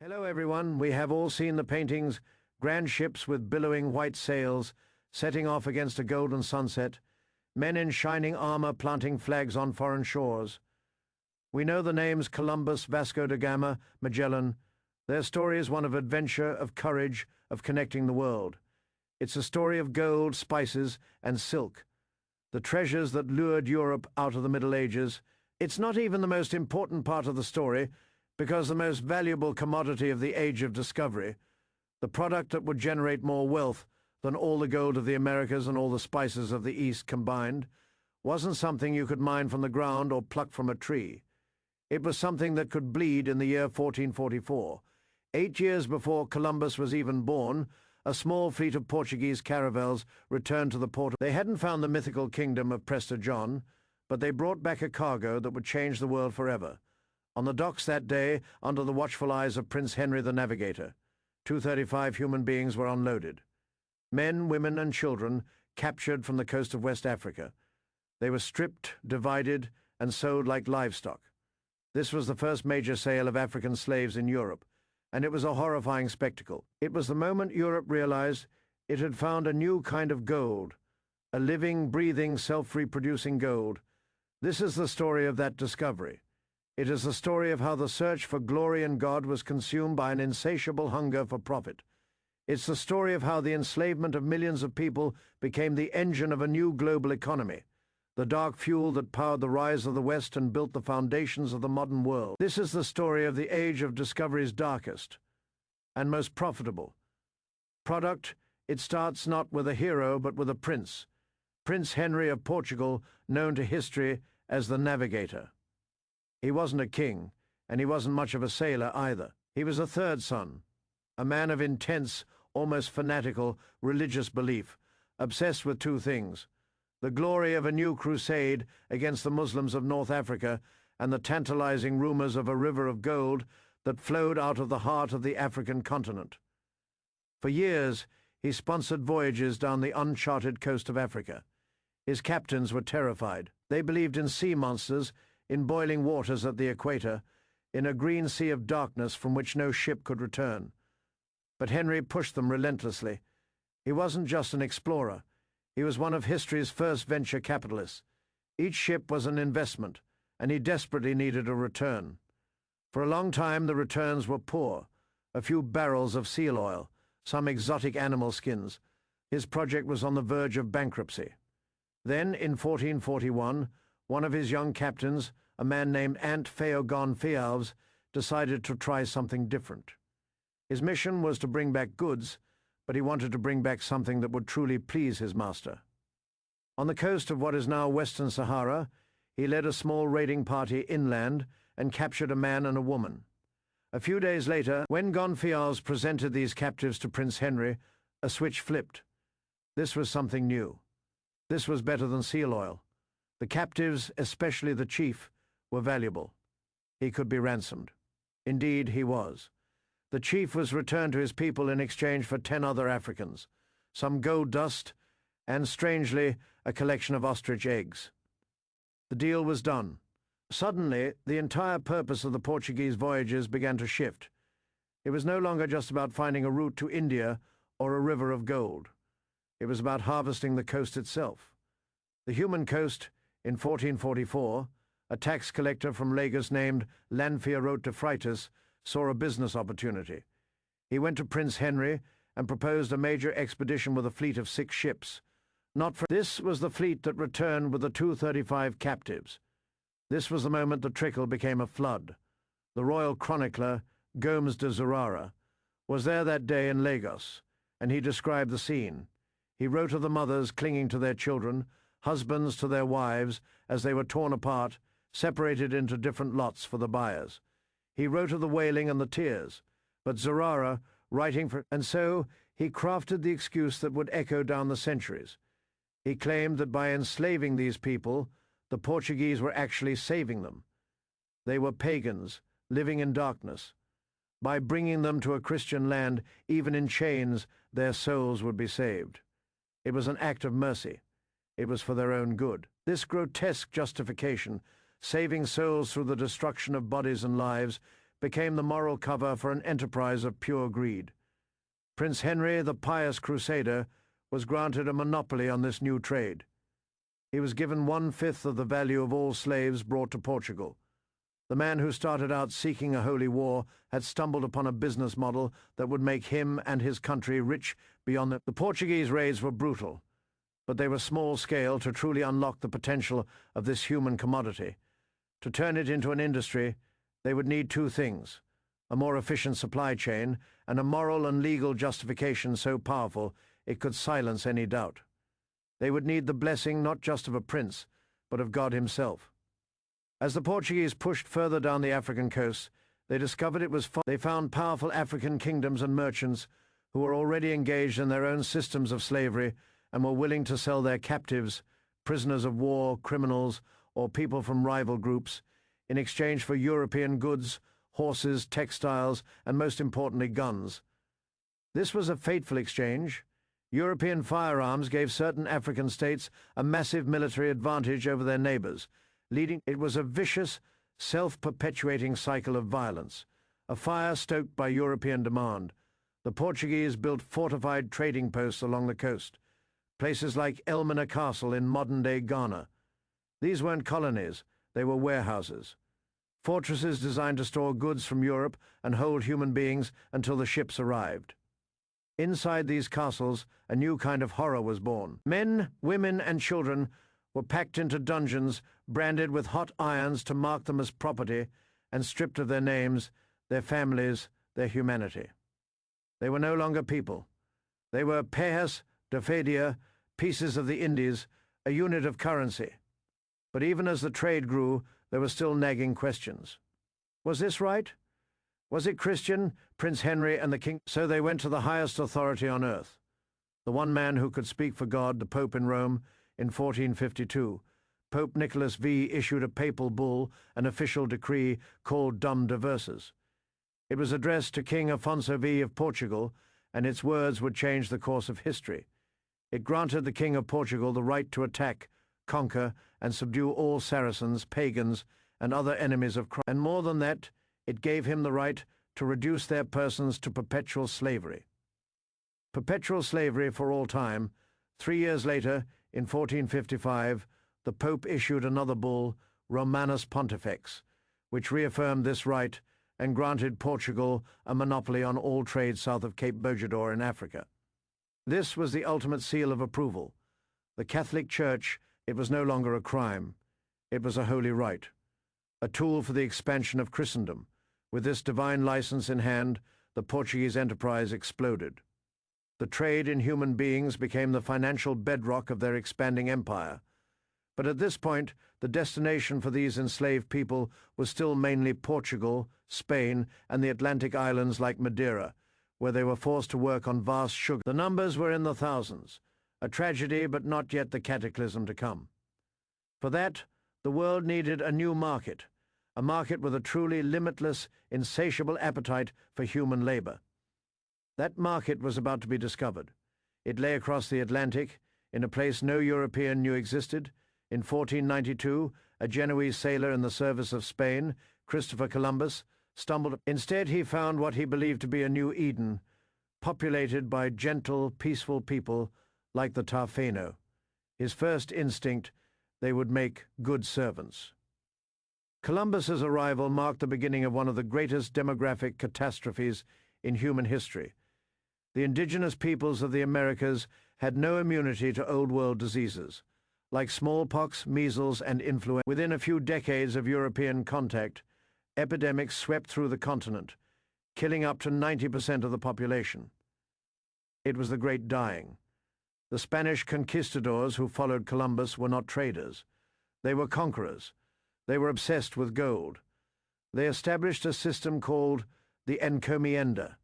Hello everyone, we have all seen the paintings, grand ships with billowing white sails, setting off against a golden sunset, men in shining armor planting flags on foreign shores. We know the names Columbus, Vasco da Gama, Magellan. Their story is one of adventure, of courage, of connecting the world. It's a story of gold, spices, and silk, the treasures that lured Europe out of the Middle Ages. It's not even the most important part of the story, because the most valuable commodity of the Age of Discovery, the product that would generate more wealth than all the gold of the Americas and all the spices of the East combined, wasn't something you could mine from the ground or pluck from a tree. It was something that could bleed in the year 1444. 8 years before Columbus was even born, a small fleet of Portuguese caravels returned to the port. They hadn't found the mythical kingdom of Prester John, but they brought back a cargo that would change the world forever. On the docks that day, under the watchful eyes of Prince Henry the Navigator, 235 human beings were unloaded. Men, women, and children captured from the coast of West Africa. They were stripped, divided, and sold like livestock. This was the first major sale of African slaves in Europe, and it was a horrifying spectacle. It was the moment Europe realized it had found a new kind of gold, a living, breathing, self-reproducing gold. This is the story of that discovery. It is the story of how the search for glory in God was consumed by an insatiable hunger for profit. It's the story of how the enslavement of millions of people became the engine of a new global economy, the dark fuel that powered the rise of the West and built the foundations of the modern world. This is the story of the Age of Discovery's darkest and most profitable product. It starts not with a hero but with a prince, Prince Henry of Portugal, known to history as the Navigator. He wasn't a king, and he wasn't much of a sailor either. He was a third son, a man of intense, almost fanatical, religious belief, obsessed with two things: the glory of a new crusade against the Muslims of North Africa and the tantalizing rumors of a river of gold that flowed out of the heart of the African continent. For years, he sponsored voyages down the uncharted coast of Africa. His captains were terrified. They believed in sea monsters, in boiling waters at the equator, in a green sea of darkness from which no ship could return. But Henry pushed them relentlessly. He wasn't just an explorer. He was one of history's first venture capitalists. Each ship was an investment, and he desperately needed a return. For a long time the returns were poor: a few barrels of seal oil, some exotic animal skins. His project was on the verge of bankruptcy. Then, in 1441, one of his young captains, a man named Ant Feogon Fealves, decided to try something different. His mission was to bring back goods, but he wanted to bring back something that would truly please his master. On the coast of what is now Western Sahara, he led a small raiding party inland and captured a man and a woman. A few days later, when Gonfalves presented these captives to Prince Henry, a switch flipped. This was something new. This was better than seal oil. The captives, especially the chief, were valuable. He could be ransomed. Indeed, he was. The chief was returned to his people in exchange for 10 other Africans, some gold dust, and, strangely, a collection of ostrich eggs. The deal was done. Suddenly, the entire purpose of the Portuguese voyages began to shift. It was no longer just about finding a route to India or a river of gold. It was about harvesting the coast itself. The human coast, in 1444, a tax collector from Lagos named Lanfearot de Freitas saw a business opportunity. He went to Prince Henry and proposed a major expedition with a fleet of 6 ships. This was the fleet that returned with the 235 captives. This was the moment the trickle became a flood. The royal chronicler, Gomes de Zurara, was there that day in Lagos, and he described the scene. He wrote of the mothers clinging to their children, husbands to their wives, as they were torn apart, separated into different lots for the buyers. He wrote of the wailing and the tears, but Zurara, and so he crafted the excuse that would echo down the centuries. He claimed that by enslaving these people, the Portuguese were actually saving them. They were pagans, living in darkness. By bringing them to a Christian land, even in chains, their souls would be saved. It was an act of mercy. It was for their own good. This grotesque justification, saving souls through the destruction of bodies and lives, became the moral cover for an enterprise of pure greed. Prince Henry, the pious crusader, was granted a monopoly on this new trade. He was given 1/5 of the value of all slaves brought to Portugal. The man who started out seeking a holy war had stumbled upon a business model that would make him and his country rich beyond the Portuguese raids were brutal, but they were small-scale to truly unlock the potential of this human commodity. To turn it into an industry, they would need two things: a more efficient supply chain and a moral and legal justification so powerful it could silence any doubt. They would need the blessing not just of a prince, but of God himself. As the Portuguese pushed further down the African coast, they discovered they found powerful African kingdoms and merchants who were already engaged in their own systems of slavery and were willing to sell their captives, prisoners of war, criminals, or people from rival groups, in exchange for European goods, horses, textiles, and most importantly, guns. This was a fateful exchange. European firearms gave certain African states a massive military advantage over their neighbors. It was a vicious, self-perpetuating cycle of violence, a fire stoked by European demand. The Portuguese built fortified trading posts along the coast, places like Elmina Castle in modern-day Ghana. These weren't colonies, they were warehouses. Fortresses designed to store goods from Europe and hold human beings until the ships arrived. Inside these castles, a new kind of horror was born. Men, women, and children were packed into dungeons, branded with hot irons to mark them as property, and stripped of their names, their families, their humanity. They were no longer people. They were peas, dofedia, pieces of the Indies, a unit of currency. But even as the trade grew, there were still nagging questions. Was this right? Was it Christian, Prince Henry and the King? So they went to the highest authority on earth, the one man who could speak for God, the Pope in Rome. In 1452, Pope Nicholas V issued a papal bull, an official decree called Dum Diversas. It was addressed to King Afonso V of Portugal, and its words would change the course of history. It granted the King of Portugal the right to attack, conquer, and subdue all Saracens, pagans, and other enemies of Christ. And more than that, it gave him the right to reduce their persons to perpetual slavery. Perpetual slavery for all time. 3 years later, in 1455, the Pope issued another bull, Romanus Pontifex, which reaffirmed this right and granted Portugal a monopoly on all trade south of Cape Bojador in Africa. This was the ultimate seal of approval. The Catholic Church, it was no longer a crime. It was a holy right, a tool for the expansion of Christendom. With this divine license in hand, the Portuguese enterprise exploded. The trade in human beings became the financial bedrock of their expanding empire. But at this point, the destination for these enslaved people was still mainly Portugal, Spain, and the Atlantic islands like Madeira, where they were forced to work on vast sugar. The numbers were in the thousands, a tragedy but not yet the cataclysm to come. For that, the world needed a new market, a market with a truly limitless, insatiable appetite for human labor. That market was about to be discovered. It lay across the Atlantic, in a place no European knew existed. In 1492, a Genoese sailor in the service of Spain, Christopher Columbus, stumbled. Instead, he found what he believed to be a new Eden, populated by gentle, peaceful people like the Tafeno. His first instinct, they would make good servants. Columbus's arrival marked the beginning of one of the greatest demographic catastrophes in human history. The indigenous peoples of the Americas had no immunity to Old World diseases, like smallpox, measles, and influenza. Within a few decades of European contact, epidemics swept through the continent, killing up to 90% of the population. It was the Great Dying. The Spanish conquistadors who followed Columbus were not traders. They were conquerors. They were obsessed with gold. They established a system called the encomienda,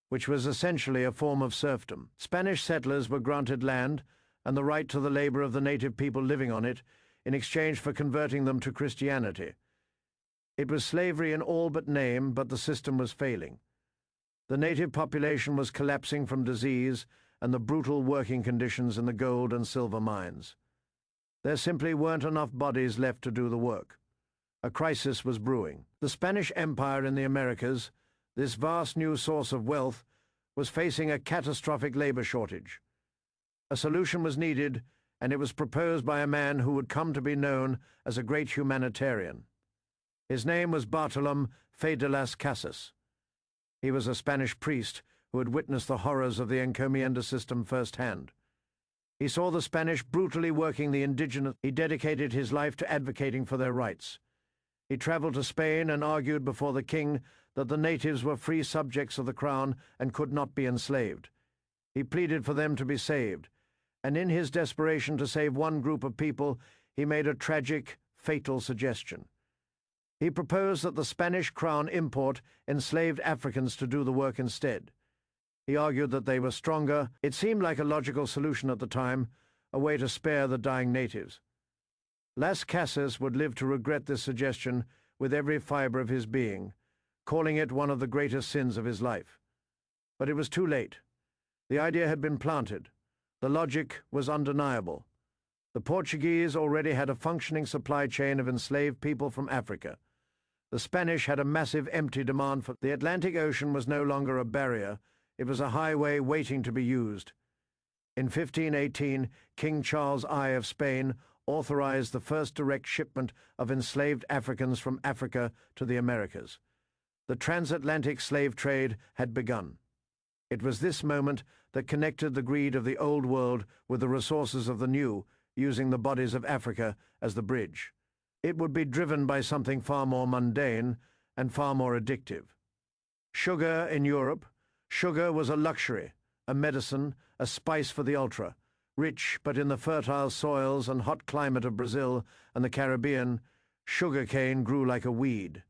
which was essentially a form of serfdom. Spanish settlers were granted land and the right to the labor of the native people living on it in exchange for converting them to Christianity. It was slavery in all but name, but the system was failing. The native population was collapsing from disease and the brutal working conditions in the gold and silver mines. There simply weren't enough bodies left to do the work. A crisis was brewing. The Spanish Empire in the Americas, this vast new source of wealth, was facing a catastrophic labor shortage. A solution was needed, and it was proposed by a man who would come to be known as a great humanitarian. His name was Bartolomé de las Casas. He was a Spanish priest who had witnessed the horrors of the encomienda system firsthand. He saw the Spanish brutally working the indigenous. He dedicated his life to advocating for their rights. He traveled to Spain and argued before the king that the natives were free subjects of the crown and could not be enslaved. He pleaded for them to be saved, and in his desperation to save one group of people, he made a tragic, fatal suggestion. He proposed that the Spanish crown import enslaved Africans to do the work instead. He argued that they were stronger. It seemed like a logical solution at the time, a way to spare the dying natives. Las Casas would live to regret this suggestion with every fiber of his being, calling it one of the greatest sins of his life. But it was too late. The idea had been planted. The logic was undeniable. The Portuguese already had a functioning supply chain of enslaved people from Africa. The Spanish had a massive empty demand for. The Atlantic Ocean was no longer a barrier. It was a highway waiting to be used. In 1518, King Charles I of Spain authorized the first direct shipment of enslaved Africans from Africa to the Americas. The transatlantic slave trade had begun. It was this moment that connected the greed of the Old World with the resources of the New, using the bodies of Africa as the bridge. It would be driven by something far more mundane and far more addictive. Sugar in Europe. Sugar was a luxury, a medicine, a spice for the ultra. Rich, but in the fertile soils and hot climate of Brazil and the Caribbean, sugar cane grew like a weed.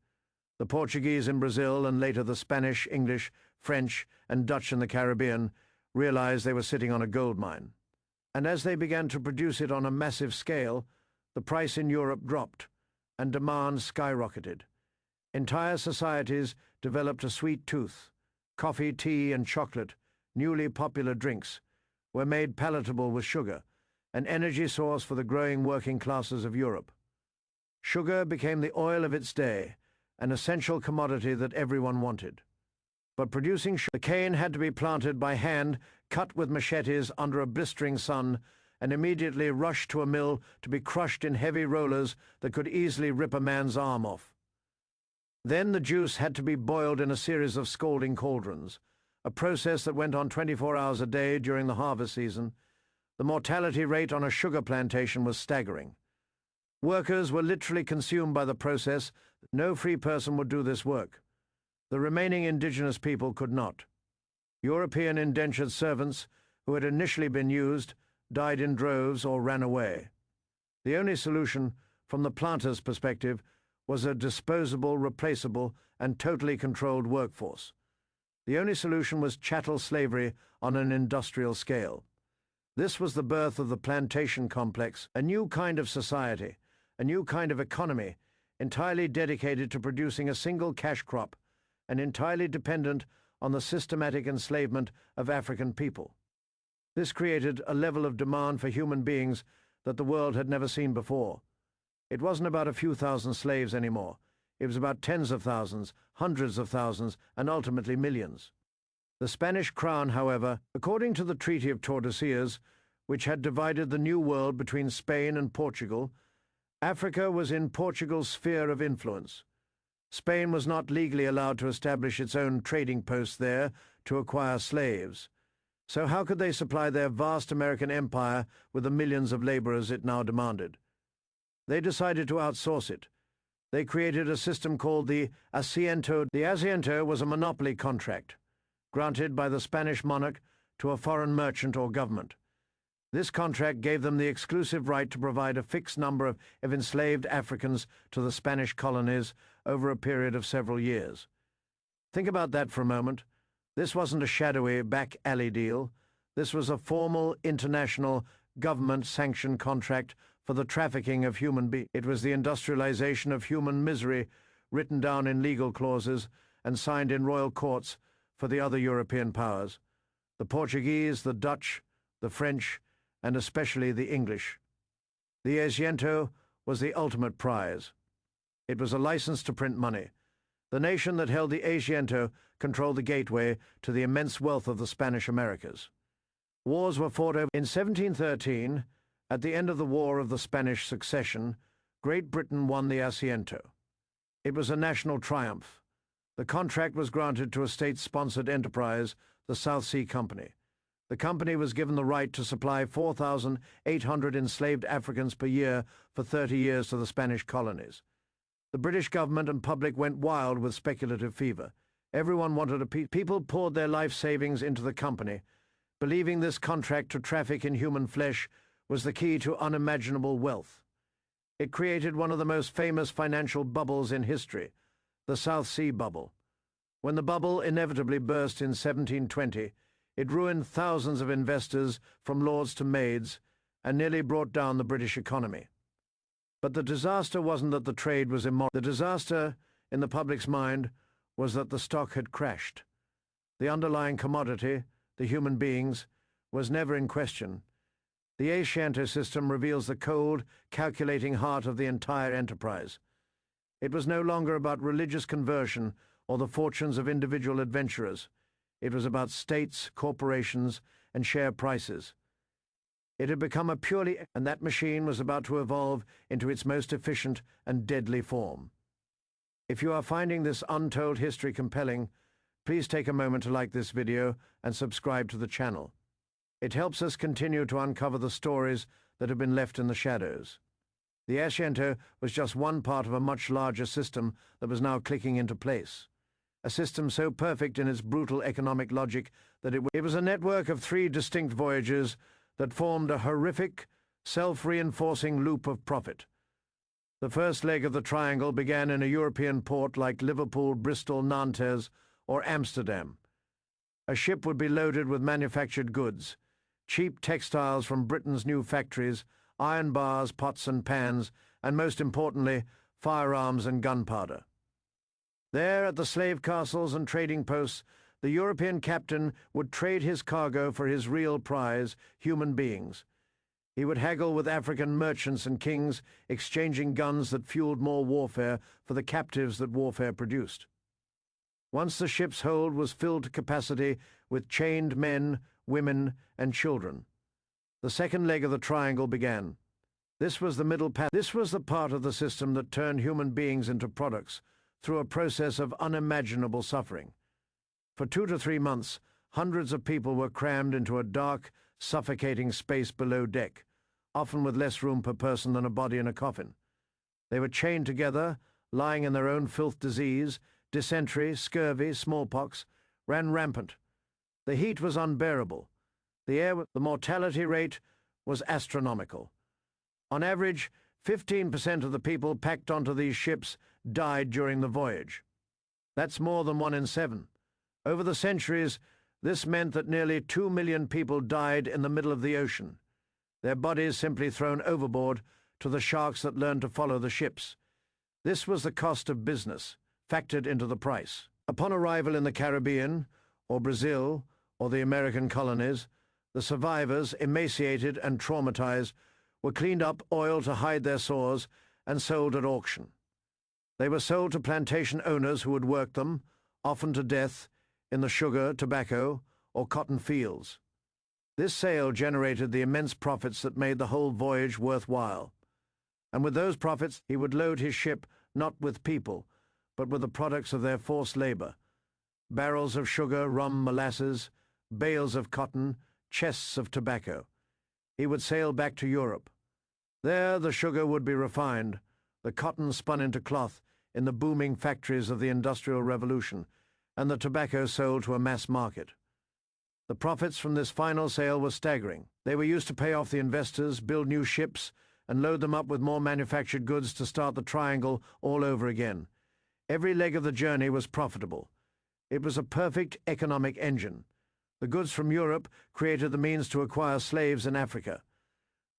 The Portuguese in Brazil, and later the Spanish, English, French, and Dutch in the Caribbean, realized they were sitting on a gold mine. And as they began to produce it on a massive scale, the price in Europe dropped, and demand skyrocketed. Entire societies developed a sweet tooth. Coffee, tea, and chocolate, newly popular drinks, were made palatable with sugar, an energy source for the growing working classes of Europe. Sugar became the oil of its day, an essential commodity that everyone wanted. But producing sugar, the cane had to be planted by hand, cut with machetes under a blistering sun, and immediately rushed to a mill to be crushed in heavy rollers that could easily rip a man's arm off. Then the juice had to be boiled in a series of scalding cauldrons, a process that went on 24 hours a day during the harvest season. The mortality rate on a sugar plantation was staggering. Workers were literally consumed by the process. No free person would do this work. The remaining indigenous people could not. European indentured servants, who had initially been used, died in droves or ran away. The only solution, from the planter's perspective, was a disposable, replaceable, and totally controlled workforce. The only solution was chattel slavery on an industrial scale. This was the birth of the plantation complex, a new kind of society, a new kind of economy, entirely dedicated to producing a single cash crop, and entirely dependent on the systematic enslavement of African people. This created a level of demand for human beings that the world had never seen before. It wasn't about a few thousand slaves anymore. It was about tens of thousands, hundreds of thousands, and ultimately millions. The Spanish crown, however, according to the Treaty of Tordesillas, which had divided the New World between Spain and Portugal, Africa was in Portugal's sphere of influence. Spain was not legally allowed to establish its own trading posts there to acquire slaves. So how could they supply their vast American empire with the millions of laborers it now demanded? They decided to outsource it. They created a system called the Asiento. The Asiento was a monopoly contract, granted by the Spanish monarch to a foreign merchant or government. This contract gave them the exclusive right to provide a fixed number of enslaved Africans to the Spanish colonies over a period of several years. Think about that for a moment. This wasn't a shadowy back-alley deal. This was a formal, international, government-sanctioned contract for the trafficking of human beings. It was the industrialization of human misery, written down in legal clauses and signed in royal courts for the other European powers, the Portuguese, the Dutch, the French, and especially the English. The Asiento was the ultimate prize. It was a license to print money. The nation that held the Asiento controlled the gateway to the immense wealth of the Spanish Americas. Wars were fought over. In 1713, at the end of the War of the Spanish Succession, Great Britain won the Asiento. It was a national triumph. The contract was granted to a state-sponsored enterprise, the South Sea Company. The company was given the right to supply 4,800 enslaved Africans per year for 30 years to the Spanish colonies. The British government and public went wild with speculative fever. Everyone wanted a piece. People poured their life savings into the company, believing this contract to traffic in human flesh was the key to unimaginable wealth. It created one of the most famous financial bubbles in history, the South Sea Bubble. When the bubble inevitably burst in 1720, it ruined thousands of investors from lords to maids and nearly brought down the British economy. But the disaster wasn't that the trade was immoral. The disaster, in the public's mind, was that the stock had crashed. The underlying commodity, the human beings, was never in question. The Asiento system reveals the cold, calculating heart of the entire enterprise. It was no longer about religious conversion or the fortunes of individual adventurers. It was about states, corporations, and share prices. It had become a purely, and that machine was about to evolve into its most efficient and deadly form. If you are finding this untold history compelling, please take a moment to like this video and subscribe to the channel. It helps us continue to uncover the stories that have been left in the shadows. The Asiento was just one part of a much larger system that was now clicking into place. A system so perfect in its brutal economic logic that it was a network of 3 distinct voyages that formed a horrific, self-reinforcing loop of profit. The first leg of the triangle began in a European port like Liverpool, Bristol, Nantes, or Amsterdam. A ship would be loaded with manufactured goods, cheap textiles from Britain's new factories, iron bars, pots and pans, and most importantly, firearms and gunpowder. There, at the slave castles and trading posts, the European captain would trade his cargo for his real prize, human beings. He would haggle with African merchants and kings, exchanging guns that fueled more warfare for the captives that warfare produced. Once the ship's hold was filled to capacity with chained men, women, and children, the second leg of the triangle began. This was the middle path. This was the part of the system that turned human beings into products through a process of unimaginable suffering. For 2 to 3 months, hundreds of people were crammed into a dark, suffocating space below deck, often with less room per person than a body in a coffin. They were chained together, lying in their own filth. Disease, dysentery, scurvy, smallpox ran rampant. The heat was unbearable. The mortality rate was astronomical. On average, 15% of the people packed onto these ships died during the voyage. That's more than 1 in 7. Over the centuries, this meant that nearly 2 million people died in the middle of the ocean, their bodies simply thrown overboard to the sharks that learned to follow the ships. This was the cost of business, factored into the price. Upon arrival in the Caribbean, or Brazil, or the American colonies, the survivors, emaciated and traumatized, were cleaned up, oiled to hide their sores, and sold at auction. They were sold to plantation owners who would work them, often to death, in the sugar, tobacco, or cotton fields. This sale generated the immense profits that made the whole voyage worthwhile. And with those profits, he would load his ship not with people, but with the products of their forced labor: barrels of sugar, rum, molasses, bales of cotton, chests of tobacco. He would sail back to Europe. There the sugar would be refined, the cotton spun into cloth in the booming factories of the Industrial Revolution, and the tobacco sold to a mass market. The profits from this final sale were staggering. They were used to pay off the investors, build new ships, and load them up with more manufactured goods to start the triangle all over again. Every leg of the journey was profitable. It was a perfect economic engine. The goods from Europe created the means to acquire slaves in Africa.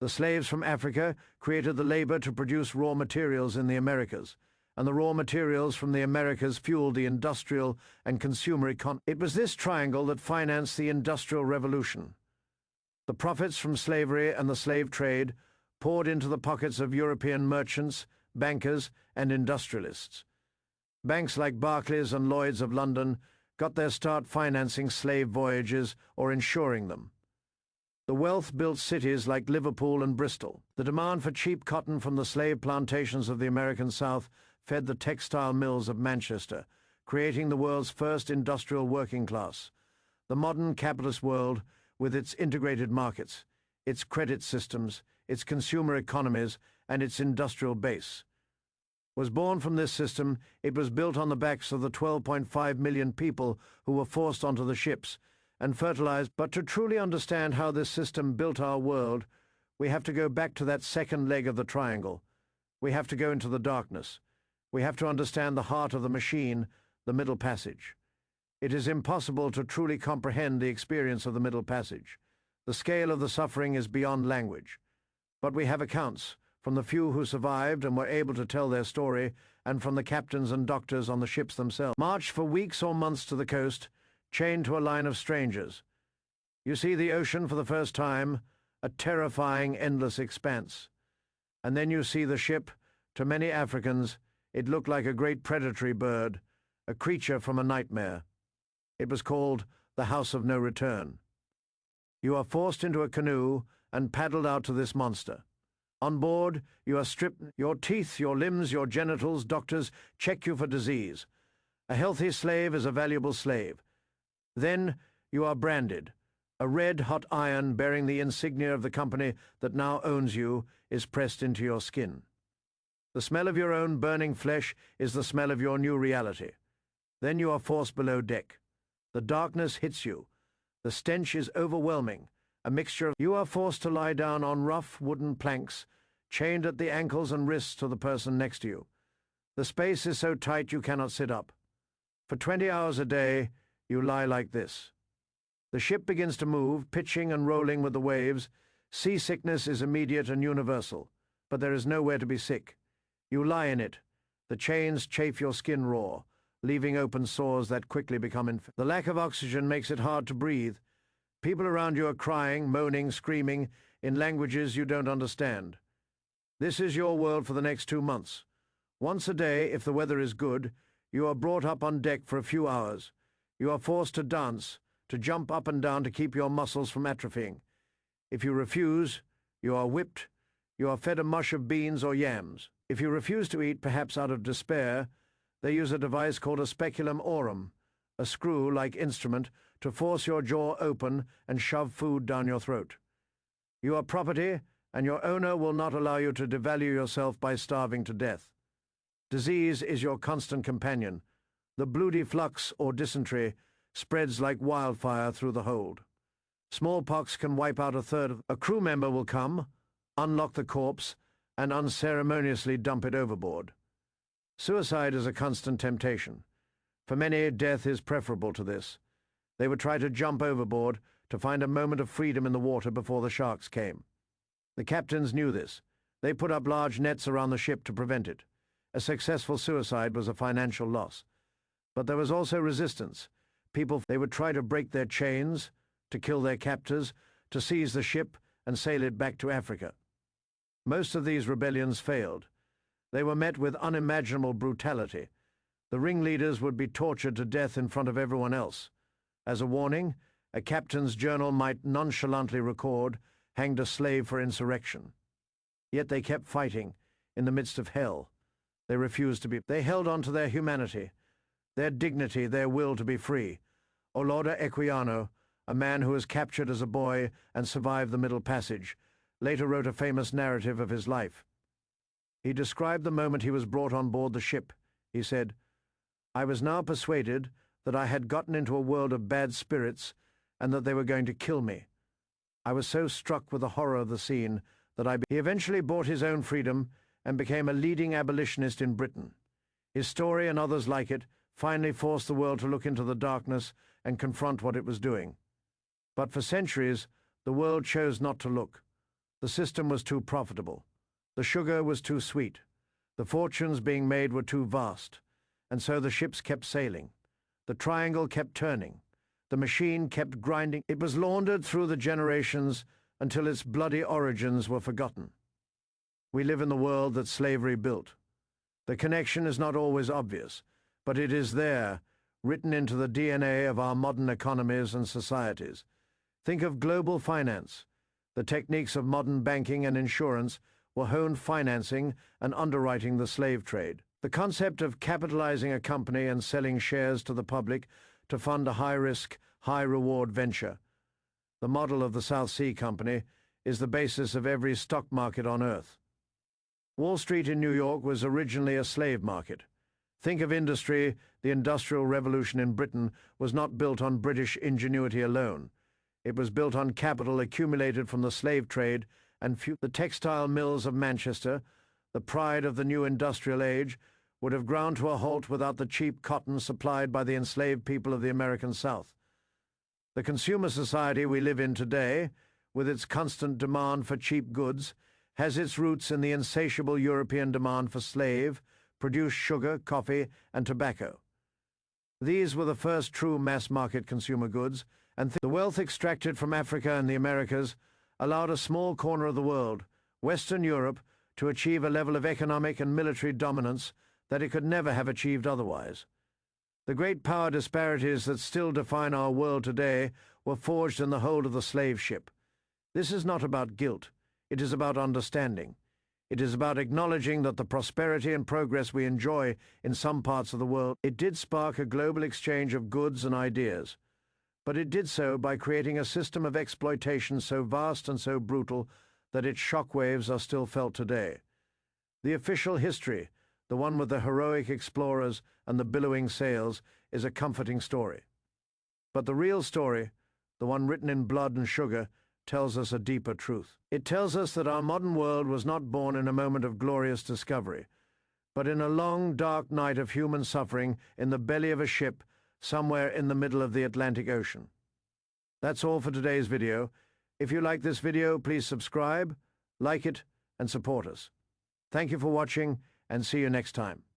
The slaves from Africa created the labor to produce raw materials in the Americas, and the raw materials from the Americas fueled the industrial and consumer economy. It was this triangle that financed the Industrial Revolution. The profits from slavery and the slave trade poured into the pockets of European merchants, bankers, and industrialists. Banks like Barclays and Lloyds of London got their start financing slave voyages or insuring them. The wealth built cities like Liverpool and Bristol. The demand for cheap cotton from the slave plantations of the American South fed the textile mills of Manchester, creating the world's first industrial working class. The modern capitalist world, with its integrated markets, its credit systems, its consumer economies, and its industrial base, was born from this system. It was built on the backs of the 12.5 million people who were forced onto the ships and fertilized. But to truly understand how this system built our world, we have to go back to that second leg of the triangle. We have to go into the darkness. We have to understand the heart of the machine, the Middle Passage. It is impossible to truly comprehend the experience of the Middle Passage. The scale of the suffering is beyond language. But we have accounts from the few who survived and were able to tell their story, and from the captains and doctors on the ships themselves. Marched for weeks or months to the coast, chained to a line of strangers. You see the ocean for the first time, a terrifying, endless expanse. And then you see the ship. To many Africans, it looked like a great predatory bird, a creature from a nightmare. It was called the House of No Return. You are forced into a canoe and paddled out to this monster. On board, you are stripped. Your teeth, your limbs, your genitals, doctors check you for disease. A healthy slave is a valuable slave. Then you are branded. A red-hot iron bearing the insignia of the company that now owns you is pressed into your skin. The smell of your own burning flesh is the smell of your new reality. Then you are forced below deck. The darkness hits you. The stench is overwhelming. A mixture of... You are forced to lie down on rough wooden planks, chained at the ankles and wrists to the person next to you. The space is so tight you cannot sit up. For 20 hours a day, you lie like this. The ship begins to move, pitching and rolling with the waves. Seasickness is immediate and universal, but there is nowhere to be sick. You lie in it. The chains chafe your skin raw, leaving open sores that quickly become infected. The lack of oxygen makes it hard to breathe. People around you are crying, moaning, screaming, in languages you don't understand. This is your world for the next 2 months. Once a day, if the weather is good, you are brought up on deck for a few hours. You are forced to dance, to jump up and down to keep your muscles from atrophying. If you refuse, you are whipped. You are fed a mush of beans or yams. If you refuse to eat, perhaps out of despair, they use a device called a speculum aurum, a screw-like instrument to force your jaw open and shove food down your throat. You are property, and your owner will not allow you to devalue yourself by starving to death. Disease is your constant companion. The bloody flux or dysentery spreads like wildfire through the hold. Smallpox can wipe out a third of... A crew member will come, unlock the corpse, and unceremoniously dump it overboard. Suicide is a constant temptation. For many, death is preferable to this. They would try to jump overboard to find a moment of freedom in the water before the sharks came. The captains knew this. They put up large nets around the ship to prevent it. A successful suicide was a financial loss. But there was also resistance. They would try to break their chains, to kill their captors, to seize the ship and sail it back to Africa. Most of these rebellions failed. They were met with unimaginable brutality. The ringleaders would be tortured to death in front of everyone else. As a warning, a captain's journal might nonchalantly record, "Hanged a slave for insurrection." Yet they kept fighting, in the midst of hell. They refused to be... They held on to their humanity, their dignity, their will to be free. Olaudah Equiano, a man who was captured as a boy and survived the Middle Passage, later wrote a famous narrative of his life. He described the moment he was brought on board the ship. He said, "I was now persuaded that I had gotten into a world of bad spirits and that they were going to kill me. I was so struck with the horror of the scene that He eventually bought his own freedom and became a leading abolitionist in Britain. His story and others like it finally forced the world to look into the darkness and confront what it was doing. But for centuries, the world chose not to look. The system was too profitable. The sugar was too sweet. The fortunes being made were too vast. And so the ships kept sailing. The triangle kept turning. The machine kept grinding. It was laundered through the generations until its bloody origins were forgotten. We live in the world that slavery built. The connection is not always obvious, but it is there, written into the DNA of our modern economies and societies. Think of global finance. The techniques of modern banking and insurance were honed financing and underwriting the slave trade. The concept of capitalizing a company and selling shares to the public to fund a high-risk, high-reward venture. The model of the South Sea Company is the basis of every stock market on earth. Wall Street in New York was originally a slave market. Think of industry. The Industrial Revolution in Britain was not built on British ingenuity alone. It was built on capital accumulated from the slave trade and the textile mills of Manchester, the pride of the new industrial age, would have ground to a halt without the cheap cotton supplied by the enslaved people of the American South. The consumer society we live in today, with its constant demand for cheap goods, has its roots in the insatiable European demand for slave-produced sugar, coffee, and tobacco. These were the first true mass-market consumer goods, and the wealth extracted from Africa and the Americas allowed a small corner of the world, Western Europe, to achieve a level of economic and military dominance that it could never have achieved otherwise. The great power disparities that still define our world today were forged in the hold of the slave ship. This is not about guilt. It is about understanding. It is about acknowledging that the prosperity and progress we enjoy in some parts of the world, it did spark a global exchange of goods and ideas. But it did so by creating a system of exploitation so vast and so brutal that its shockwaves are still felt today. The official history, the one with the heroic explorers and the billowing sails, is a comforting story. But the real story, the one written in blood and sugar, tells us a deeper truth. It tells us that our modern world was not born in a moment of glorious discovery, but in a long, dark night of human suffering in the belly of a ship somewhere in the middle of the Atlantic Ocean. That's all for today's video. If you like this video, please subscribe, like it, and support us. Thank you for watching, and see you next time.